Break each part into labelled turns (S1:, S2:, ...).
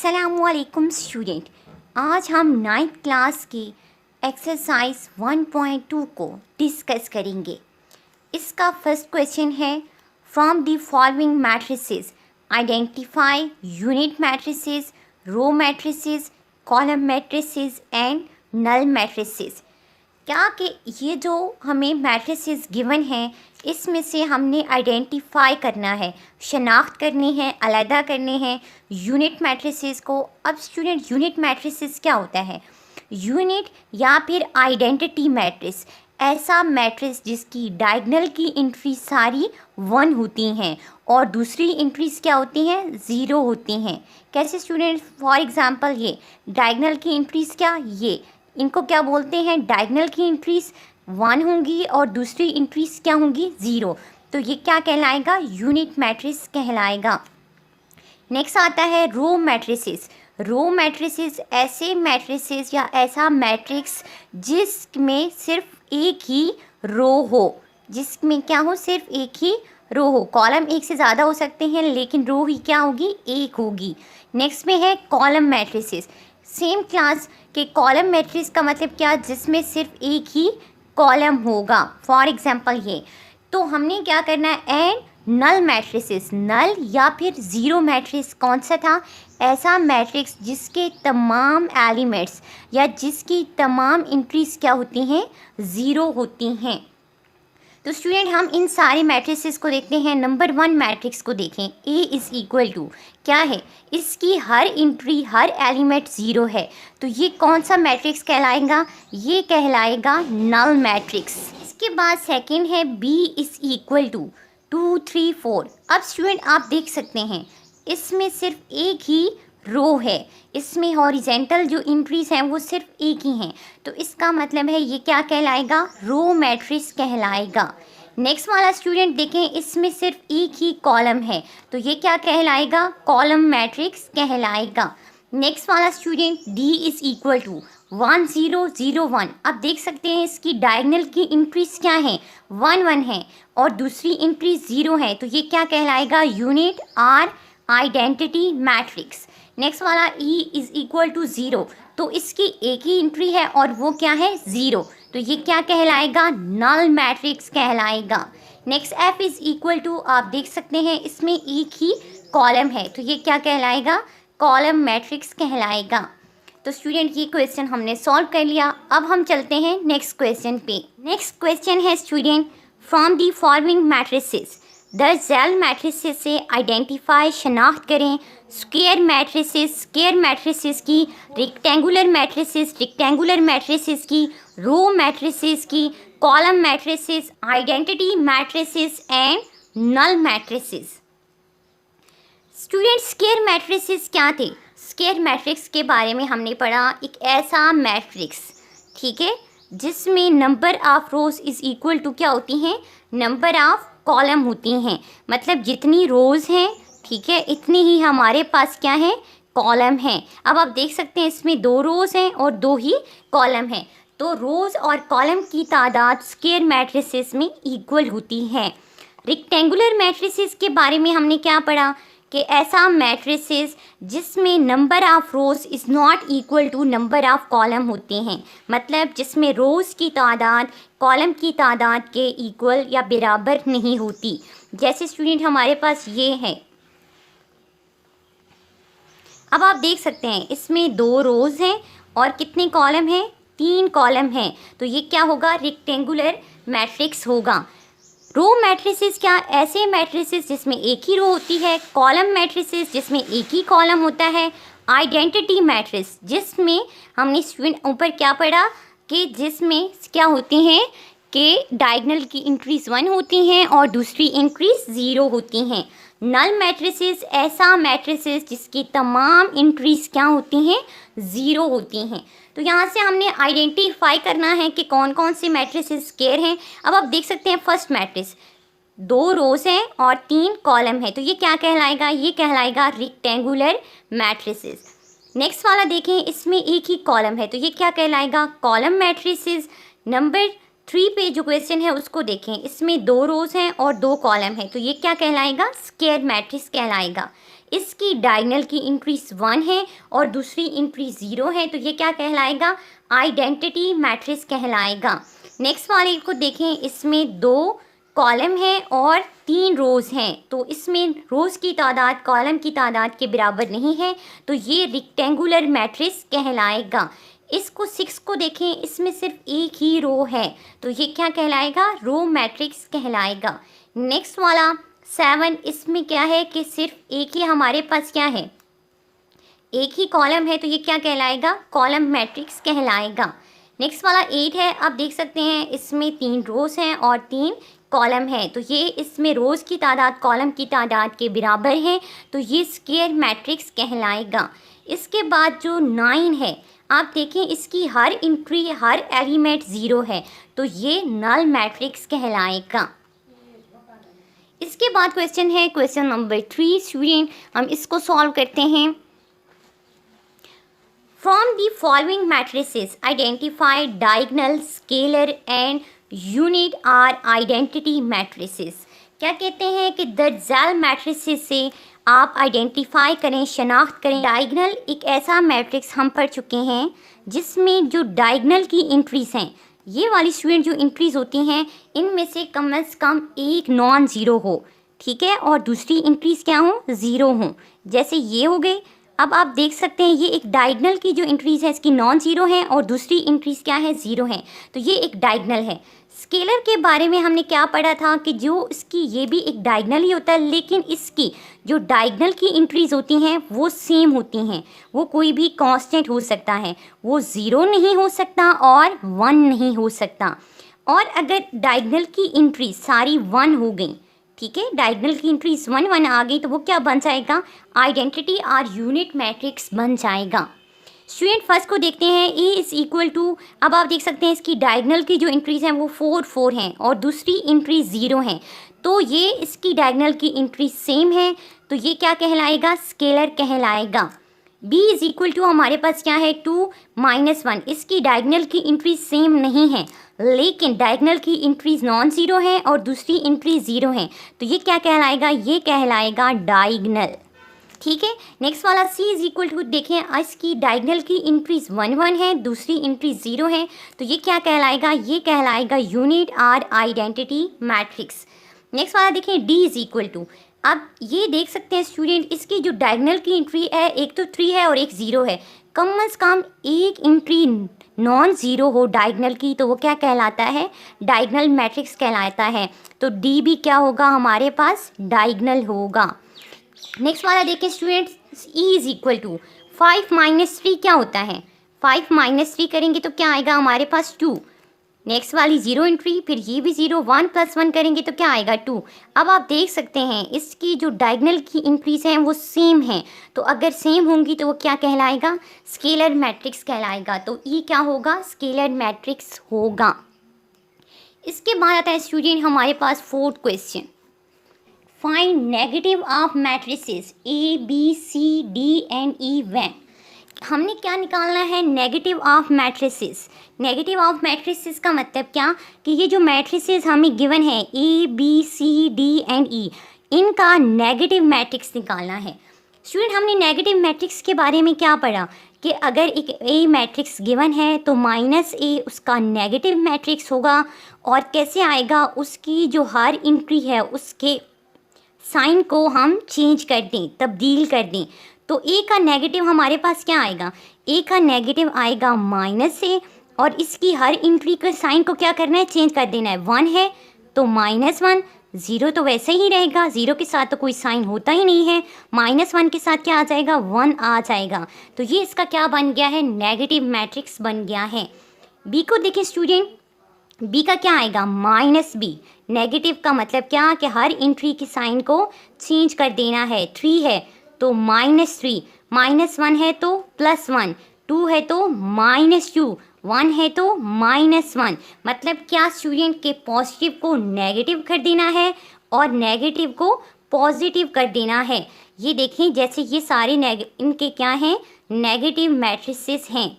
S1: अस्सलामुअलैकुम स्टूडेंट, आज हम 9th क्लास की एक्सरसाइज 1.2 को डिस्कस करेंगे। इसका फर्स्ट क्वेश्चन है, from the following matrices identify unit matrices, row matrices, column matrices and null matrices. क्या कि ये जो हमें मैट्रिसेस गिवन हैं इसमें से हमने आइडेंटिफाई करना है, शनाख्त करनी है, अलहदा करने हैं यूनिट मैट्रिसेस को। अब स्टूडेंट, यूनिट मैट्रिसेस क्या होता है? यूनिट या फिर आइडेंटिटी मैट्रिक्स, ऐसा मैट्रिक्स जिसकी डायगोनल की एंट्री सारी 1 होती हैं और दूसरी एंट्रीज क्या होती हैं? 0 होती हैं। कैसे स्टूडेंट? फॉर एग्जांपल ये डायगोनल की एंट्रीज क्या, ये इनको क्या बोलते हैं? डायगोनल की एंट्रीज 1 होंगी और दूसरी एंट्रीज क्या होंगी? 0। तो ये क्या कहलाएगा? यूनिट मैट्रिक्स कहलाएगा। नेक्स्ट आता है रो मैट्रिसेस। रो मैट्रिसेस ऐसे मैट्रिसेस या ऐसा मैट्रिक्स जिसमें सिर्फ एक ही रो हो, जिसमें क्या हो? सिर्फ एक ही रो हो। कॉलम एक से ज़्यादा हो सकते हैं लेकिन रो ही क्या होगी? एक होगी। नेक्स्ट में है कॉलम मैट्रिसेस। सेम क्लास के कॉलम मैट्रिक्स का मतलब क्या? जिसमें सिर्फ एक ही कॉलम होगा। फॉर एग्जांपल ये, तो हमने क्या करना है? And null matrices. नल या फिर ज़ीरो मैट्रिक्स कौन सा था? ऐसा मैट्रिक्स जिसके तमाम एलिमेंट्स या जिसकी तमाम एंट्रीज क्या होती हैं? 0 होती हैं। तो स्टूडेंट, हम इन सारे मैट्रिसेस को देखते हैं। नंबर 1 मैट्रिक्स को देखें। A इज़ इक्वल टू क्या है? इसकी हर एंट्री, हर एलिमेंट 0 है। तो ये कौन सा मैट्रिक्स कहलाएगा? ये कहलाएगा नल मैट्रिक्स। इसके बाद सेकंड है B इज़ इक्वल टू 2, 3, 4। अब स्टूडेंट आप देख सकते हैं इसमें सिर्फ एक ही रो है, इसमें हॉरिजेंटल जो एंट्रीज हैं वो सिर्फ एक ही हैं। तो इसका मतलब है ये क्या कहलाएगा? रो मैट्रिक्स कहलाएगा। नेक्स्ट वाला स्टूडेंट देखें, इसमें सिर्फ एक ही कॉलम है, तो ये क्या कहलाएगा? कॉलम मैट्रिक्स कहलाएगा। नेक्स्ट वाला student D is equal to 1, 0, 0, 1। अब देख सकते हैं इसकी डायगोनल की एंट्रीज क्या हैं? 1, 1 है और दूसरी एंट्री 0 है। तो ये क्या कहलाएगा? Unit or identity matrix. Next वाला E इज़ इक्वल टू 0, तो इसकी एक ही एंट्री है और वो क्या है? 0। तो ये क्या कहलाएगा? नल मैट्रिक्स कहलाएगा। Next F is equal to, आप देख सकते हैं इसमें एक ही कॉलम है, तो ये क्या कहलाएगा? कॉलम मैट्रिक्स कहलाएगा। तो स्टूडेंट, ये क्वेश्चन हमने सॉल्व कर लिया। अब हम चलते हैं नेक्स्ट क्वेश्चन पे। नेक्स्ट क्वेश्चन है student, from the following matrices the gel matrices से आइडेंटिफाई, शनाख्त करें स्क्वायर मैट्रिसेस, स्क्वायर मैट्रिसेस की, रेक्टेंगुलर मैट्रिसेस, रेक्टेंगुलर मैट्रिसेस की, रो मैट्रिसेस की, column matrices, identity matrices and null matrices. Student, square matrices क्या थे? Square matrix के बारे में हमने पढ़ा, एक ऐसा मैट्रिक्स, ठीक है, जिसमें number of rows is equal to क्या होती हैं? नंबर ऑफ कॉलम होती हैं। मतलब जितनी रोज़ हैं, ठीक है, इतनी ही हमारे पास क्या है? कॉलम हैं। अब आप देख सकते हैं इसमें 2 रोज़ हैं और 2 ही कॉलम हैं। तो रोज़ और कॉलम की तादाद स्क्वायर मैट्रिसेस में इक्वल होती है। रेक्टेंगुलर मैट्रिसेस के बारे में हमने क्या पढ़ा कि ऐसा मैट्रिसेस जिसमें number of rows is not equal to number of column होते हैं। मतलब जिसमें रोज़ की तादाद कॉलम की तादाद के इक्वल या बराबर नहीं होती। जैसे स्टूडेंट हमारे पास ये है, अब आप देख सकते हैं इसमें 2 रोज़ हैं और कितने कॉलम हैं? 3 कॉलम हैं। तो ये क्या होगा? रेक्टेंगुलर मैट्रिक्स होगा। रो मैट्रिसेस क्या? ऐसे मैट्रिसेस जिसमें एक ही रो होती है। कॉलम मैट्रिसेस जिसमें एक ही कॉलम होता है। आइडेंटिटी मैट्रिक्स जिसमें हमने स्टूडेंट ऊपर क्या पढ़ा कि जिसमें क्या होती हैं कि डायगोनल की एंट्रीज 1 होती हैं और दूसरी एंट्रीज 0 होती हैं। नल मैट्रिसेस ऐसा मैट्रिसेस जिसकी तमाम एंट्रीज क्या होती हैं? 0 होती हैं। तो यहाँ से हमने आइडेंटिफाई करना है कि कौन कौन से मैट्रिसेस स्क्वायर हैं। अब आप देख सकते हैं फर्स्ट मैट्रिक्स 2 रोज़ हैं और 3 कॉलम है, तो ये क्या कहलाएगा? ये कहलाएगा रेक्टेंगुलर मैट्रिसेस। नेक्स्ट वाला देखें, इसमें एक ही कॉलम है, तो ये क्या कहलाएगा? Column matrices. नंबर 3 पे जो क्वेश्चन है उसको देखें, इसमें 2 रोज़ हैं और 2 कॉलम है, तो ये क्या कहलाएगा? स्क्वायर मैट्रिक्स कहलाएगा। इसकी डायगोनल की इंक्रीज 1 है और दूसरी इंक्रीज 0 है, तो ये क्या कहलाएगा? आइडेंटिटी मैट्रिक्स कहलाएगा। नेक्स्ट वाले को देखें, इसमें 2 कॉलम है और 3 रोज़ हैं, तो इसमें रोज़ की तादाद कॉलम की तादाद के बराबर नहीं है, तो ये रेक्टेंगुलर मैट्रिक्स कहलाएगा। इसको 6 को देखें, इसमें सिर्फ एक ही रो है, तो ये क्या कहलाएगा? रो मैट्रिक्स कहलाएगा। नेक्स्ट वाला 7, इसमें क्या है कि सिर्फ एक ही हमारे पास क्या है? एक ही कॉलम है, तो ये क्या कहलाएगा? कॉलम मैट्रिक्स कहलाएगा। नेक्स्ट वाला 8 है, आप देख सकते हैं इसमें 3 रोज़ हैं और 3 कॉलम है, तो ये इसमें रोज़ की तादाद कॉलम की तादाद के बराबर है, तो ये स्क्वायर मैट्रिक्स कहलाएगा। इसके बाद जो 9 है, आप देखें इसकी हर एंट्री हर एलिमेंट 0 है, तो ये नल मैट्रिक्स कहलाएगा। इसके बाद क्वेश्चन है क्वेश्चन नंबर 3 स्टूडेंट, हम इसको सॉल्व करते हैं। From the following matrices, identify diagonal, scalar and unit are identity matrices। क्या कहते हैं कि दर्जल मैट्रिसेस से आप आइडेंटिफाई करें, शनाख्त करें। डायगोनल एक ऐसा मैट्रिक्स हम पढ़ चुके हैं जिसमें जो डायगोनल की इंट्रीज हैं, ये वाली स्टूडेंट जो इंट्रीज होती हैं, इनमें से कम एक नॉन ज़ीरो हो, ठीक है, और दूसरी इंट्रीज क्या हो? ज़ीरो हो। जैसे ये हो गई। अब आप देख सकते हैं ये एक डायगोनल की जो इंट्रीज है इसकी नॉन ज़ीरो है और दूसरी इंट्रीज क्या है? ज़ीरो है, तो ये एक डायगोनल है। स्केलर के बारे में हमने क्या पढ़ा था कि जो इसकी ये भी एक डायगोनल ही होता है, लेकिन इसकी जो डायगोनल की इंट्रीज होती हैं वो सेम होती हैं, वो कोई भी कांस्टेंट हो सकता है, वो 0 नहीं हो सकता और 1 नहीं हो सकता। और अगर डायगोनल की इंट्रीज सारी 1 हो गई, ठीक है, डायगोनल की इंट्रीज 1 1 आ गई, तो वो क्या बन जाएगा? आइडेंटिटी और यूनिट मैट्रिक्स बन जाएगा। स्टूडेंट फर्स्ट को देखते हैं, ए इज़ इक्वल टू, अब आप देख सकते हैं इसकी डायगोनल की जो इंट्रीज हैं वो 4 4 हैं और दूसरी इंट्रीज 0 हैं, तो ये इसकी डायगोनल की इंट्रीज सेम है, तो ये क्या कहलाएगा? स्केलर कहलाएगा। b इज़ इक्वल टू हमारे पास क्या है? 2 -1, इसकी डायगोनल की इंट्रीज सेम नहीं है, लेकिन डायगोनल की इंट्रीज नॉन ज़ीरो है और दूसरी इंट्री 0 है, तो ये क्या कहलाएगा? ये कहलाएगा डायगोनल, ठीक है। नेक्स्ट वाला c इज़ इक्वल टू, देखें इसकी डायगोनल की इंट्रीज 1 1 है, दूसरी इंट्रीज 0 है, तो ये क्या कहलाएगा? ये कहलाएगा यूनिट और आइडेंटिटी मैट्रिक्स। नेक्स्ट वाला देखें d इज़ इक्वल टू, अब ये देख सकते हैं स्टूडेंट इसकी जो डायगोनल की इंट्री है एक तो 3 है और एक 0 है, कम से कम एक इंट्री नॉन ज़ीरो हो डायगोनल की, तो वो क्या कहलाता है? डायगोनल मैट्रिक्स कहलाता है, तो डी भी क्या होगा हमारे पास? डायगोनल होगा। नेक्स्ट वाला देखिए student, E is equal to 5 - 3 क्या होता है? 5 - 3 करेंगे तो क्या आएगा हमारे पास? 2। नेक्स्ट वाली 0 एंट्री, फिर ये भी 0, 1 + 1 करेंगे तो क्या आएगा? 2। अब आप देख सकते हैं इसकी जो डायगोनल की इंट्रीज हैं वो सेम हैं, तो अगर सेम होंगी तो वो क्या कहलाएगा? स्केलर मैट्रिक्स कहलाएगा, तो ये क्या होगा? स्केलर मैट्रिक्स होगा। इसके बाद आता है स्टूडेंट हमारे पास 4th question, find negative of matrices A B C D and E when। हमने क्या निकालना है? Negative of matrices. Negative of matrices का मतलब क्या कि ये जो मैट्रिसेस हमें गिवन है A B C D and E, इनका नेगेटिव मैट्रिक्स निकालना है। स्टूडेंट हमने नेगेटिव मैट्रिक्स के बारे में क्या पढ़ा कि अगर एक A मैट्रिक्स गिवन है तो -A उसका नेगेटिव मैट्रिक्स होगा, और कैसे आएगा? उसकी जो हर इंट्री है उसके साइन को हम चेंज कर दें, तब्दील कर दें, तो A का नेगेटिव हमारे पास क्या आएगा? A का नेगेटिव आएगा -A, और इसकी हर इंट्री के साइन को क्या करना है? चेंज कर देना है। 1 है तो -1, 0 तो वैसे ही रहेगा, 0 के साथ तो कोई साइन होता ही नहीं है, -1 के साथ क्या आ जाएगा? 1 आ जाएगा, तो ये इसका क्या बन गया है? नेगेटिव मैट्रिक्स बन गया है। B को देखें स्टूडेंट, B का क्या आएगा? -B। नेगेटिव का मतलब क्या कि हर इंट्री की साइन को चेंज कर देना है। 3 है तो -3, -1 है तो +1, 2 है तो -2, 1 है तो -1। मतलब क्या स्टूडेंट के पॉजिटिव को नेगेटिव कर देना है और नेगेटिव को पॉजिटिव कर देना है। ये देखें जैसे ये सारे इनके क्या हैं? नेगेटिव मैट्रिसेस हैं।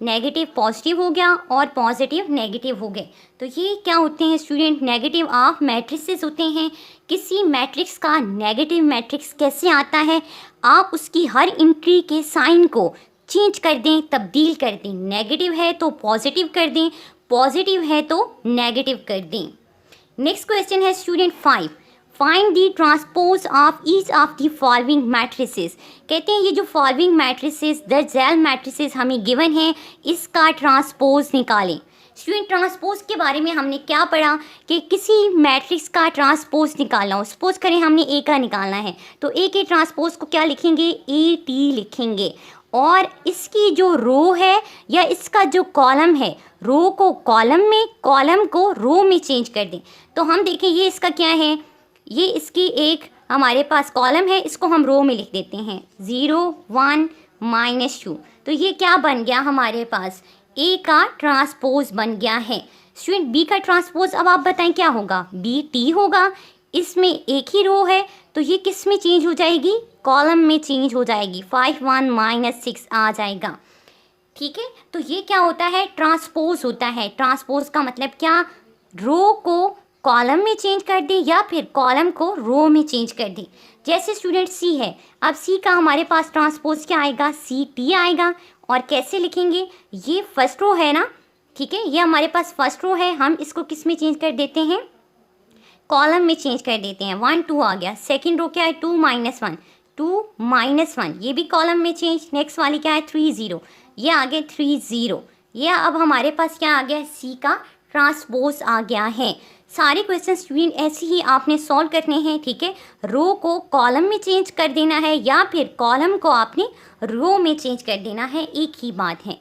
S1: नेगेटिव पॉजिटिव हो गया और पॉजिटिव नेगेटिव हो गए। तो ये क्या होते हैं स्टूडेंट, नेगेटिव ऑफ मैट्रिसेस होते हैं। किसी मैट्रिक्स का नेगेटिव मैट्रिक्स कैसे आता है, आप उसकी हर एंट्री के साइन को चेंज कर दें, तब्दील कर दें। नेगेटिव है तो पॉजिटिव कर दें, पॉजिटिव है तो नेगेटिव कर दें। नेक्स्ट क्वेश्चन है student 5, find the transpose of each of the following matrices. कहते हैं ये जो फॉलोइंग मैट्रिसेस द मैट्रिसेस हमें गिवन है, इसका ट्रांसपोज निकालें। स्टूडेंट ट्रांसपोज के बारे में हमने क्या पढ़ा कि किसी मैट्रिक्स का ट्रांसपोज निकालना हो। सपोज करें हमने ए का निकालना है तो ए के ट्रांसपोज को क्या लिखेंगे, ए टी लिखेंगे। और इसकी जो रो है या इसका जो कॉलम है, रो को कॉलम में, कॉलम को रो में चेंज कर दें। तो हम देखें ये इसका क्या है, ये इसकी एक हमारे पास कॉलम है, इसको हम रो में लिख देते हैं 0 1 -2। तो ये क्या बन गया हमारे पास, ए का ट्रांसपोज बन गया है। स्टूडेंट बी का ट्रांसपोज अब आप बताएं क्या होगा, बी टी होगा। इसमें एक ही रो है तो ये किस में चेंज हो जाएगी, कॉलम में चेंज हो जाएगी, 5 1 -6 आ जाएगा। ठीक है, तो ये क्या होता है, ट्रांसपोज होता है। ट्रांसपोज का मतलब क्या, रो को कॉलम में चेंज कर दें या फिर कॉलम को रो में चेंज कर दें। जैसे स्टूडेंट सी है, अब सी का हमारे पास ट्रांसपोज क्या आएगा, सी टी आएगा। और कैसे लिखेंगे, ये फर्स्ट रो है ना, ठीक है, ये हमारे पास फर्स्ट रो है, हम इसको किस में चेंज कर देते हैं, कॉलम में चेंज कर देते हैं। 1 2 आ गया। सेकंड रो क्या है, 2 -1 2 -1, ये भी कॉलम में चेंज। नेक्स्ट वाली क्या है 3 0, ये आ गए 3 0। ये अब हमारे पास क्या आ गया, सी का ट्रांसपोज आ गया है। सारे क्वेश्चन स्टूडेंट ऐसे ही आपने सॉल्व करने हैं। ठीक है, रो को कॉलम में चेंज कर देना है या फिर कॉलम को आपने रो में चेंज कर देना है, एक ही बात है।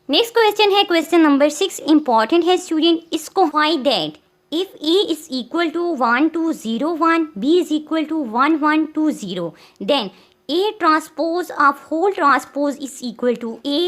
S1: नेक्स्ट क्वेश्चन है क्वेश्चन नंबर 6, इंपॉर्टेंट है स्टूडेंट। इसको find that if A is equal to 1 2 0 1, B is equal to 1 1 2 0, then A transpose of whole transpose is equal to A,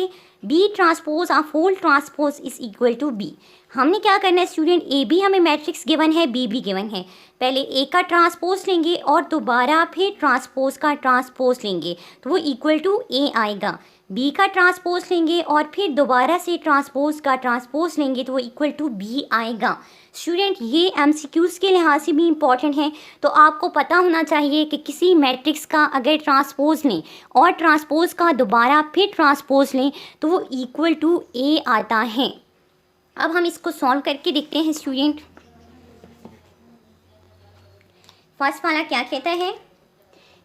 S1: B transpose of whole transpose is equal to B। हमने क्या करना है student, ए भी हमें matrix given है, B भी given है। पहले ए का ट्रांसपोज लेंगे और दोबारा फिर ट्रांसपोज का ट्रांसपोज लेंगे तो वो इक्वल टू ए आएगा। बी का ट्रांसपोज लेंगे और फिर दोबारा से ट्रांसपोज का ट्रांसपोज लेंगे तो वो इक्वल टू बी आएगा। स्टूडेंट ये एमसीक्यूज़ के लिहाज से भी इम्पॉर्टेंट है, तो आपको पता होना चाहिए कि किसी मैट्रिक्स का अगर ट्रांसपोज लें और ट्रांसपोज का दोबारा फिर ट्रांसपोज लें तो वो इक्वल टू ए आता है। अब हम इसको सॉल्व करके देखते हैं स्टूडेंट। फर्स्ट वाला क्या कहता है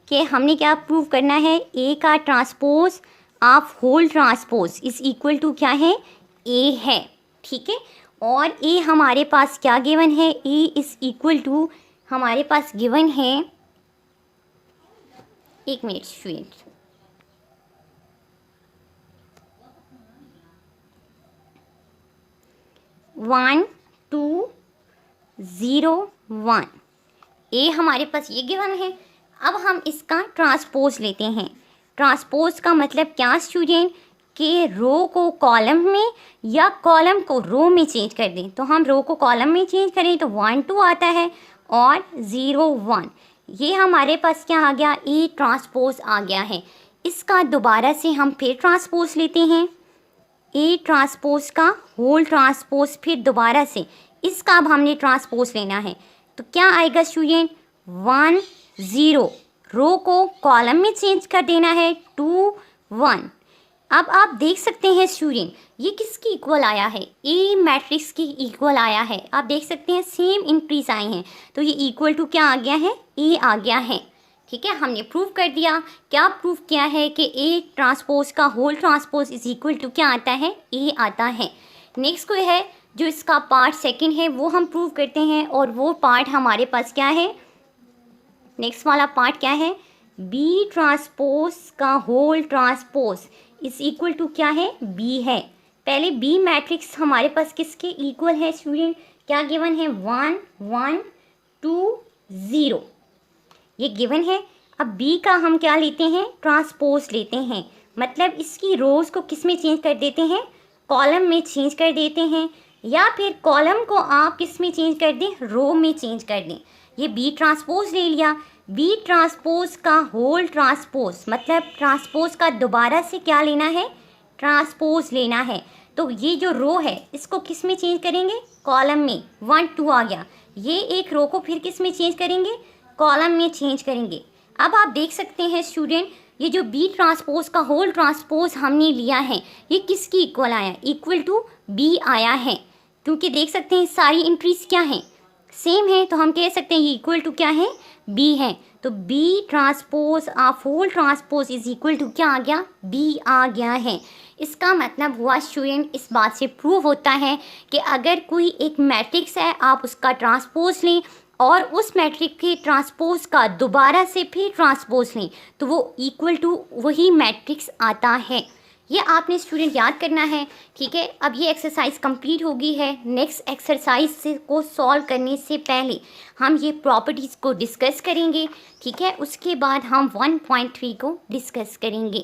S1: कि हमने क्या प्रूव करना है, ए का transpose of whole transpose is equal to क्या है, ए है। ठीक है, और ए हमारे पास क्या गिवन है, ए इज इक्वल टू हमारे पास गिवन है, एक मिनट स्टूडेंट, वन 2 0 1, ए हमारे पास ये गिवन है। अब हम इसका ट्रांसपोज लेते हैं। ट्रांसपोज का मतलब क्या स्टूडेंट, कि रो को कॉलम में या कॉलम को रो में चेंज कर दें। तो हम रो को कॉलम में चेंज करें तो 1 2 आता है और 0 1, ये हमारे पास क्या आ गया, ए ट्रांसपोज आ गया है। इसका दोबारा से हम फिर ट्रांसपोज लेते हैं, ए ट्रांसपोज का होल ट्रांसपोज, फिर दोबारा से इसका अब हमने ट्रांसपोज लेना है। तो क्या आएगा स्टूडेंट, 1 0, रो को कॉलम में चेंज कर देना है 2 1। अब आप देख सकते हैं स्टूडेंट ये किसकी इक्वल आया है, ए मैट्रिक्स की इक्वल आया है। आप देख सकते हैं सेम इंक्रीज आए हैं, तो ये इक्वल टू क्या आ गया है, ए आ गया है। ठीक है, हमने प्रूव कर दिया। क्या प्रूव किया है कि ए ट्रांसपोज का whole transpose is equal to क्या आता है, ए आता है। नेक्स्ट कोई है जो इसका पार्ट सेकंड है वो हम प्रूव करते हैं, और वो पार्ट हमारे पास क्या है, नेक्स्ट वाला पार्ट क्या है, बी ट्रांसपोज का whole transpose is equal to क्या है, बी है। पहले बी मैट्रिक्स हमारे पास किसके इक्वल है स्टूडेंट, क्या गिवन है, 1 1 2 0, ये गिवन है। अब बी का हम क्या लेते हैं, ट्रांसपोज लेते हैं, मतलब इसकी रोज को किस में चेंज कर देते हैं, कॉलम में चेंज कर देते हैं, या फिर कॉलम को आप किस में चेंज कर दें, रो में चेंज कर दें। ये बी ट्रांसपोज ले लिया, बी ट्रांसपोज का होल ट्रांसपोज मतलब ट्रांसपोज का दोबारा से क्या लेना है, ट्रांसपोज लेना है। तो ये जो रो है इसको किस में चेंज करेंगे, कॉलम में। 1 2 आ गया, ये एक रो को फिर किस में चेंज करेंगे, कॉलम में चेंज करेंगे। अब आप देख सकते हैं स्टूडेंट, ये जो बी ट्रांसपोज का होल ट्रांसपोज हमने लिया है ये किसकी इक्वल आया, इक्वल टू बी आया है। क्योंकि देख सकते हैं सारी एंट्रीज क्या हैं, सेम है, तो हम कह सकते हैं ये इक्वल टू क्या है, बी है। तो B transpose of whole transpose is equal to क्या आ गया, बी आ गया है। इसका मतलब हुआ स्टूडेंट, इस बात से प्रूव होता है कि अगर कोई एक मैट्रिक्स है आप उसका ट्रांसपोज लें और उस मैट्रिक्स के ट्रांसपोज का दोबारा से फिर ट्रांसपोज लें तो वो इक्वल टू वही मैट्रिक्स आता है। ये आपने स्टूडेंट याद करना है, ठीक है। अब ये एक्सरसाइज कंप्लीट हो गई है। नेक्स्ट एक्सरसाइज को सॉल्व करने से पहले हम ये प्रॉपर्टीज़ को डिस्कस करेंगे, ठीक है। उसके बाद हम 1.3 को डिस्कस करेंगे।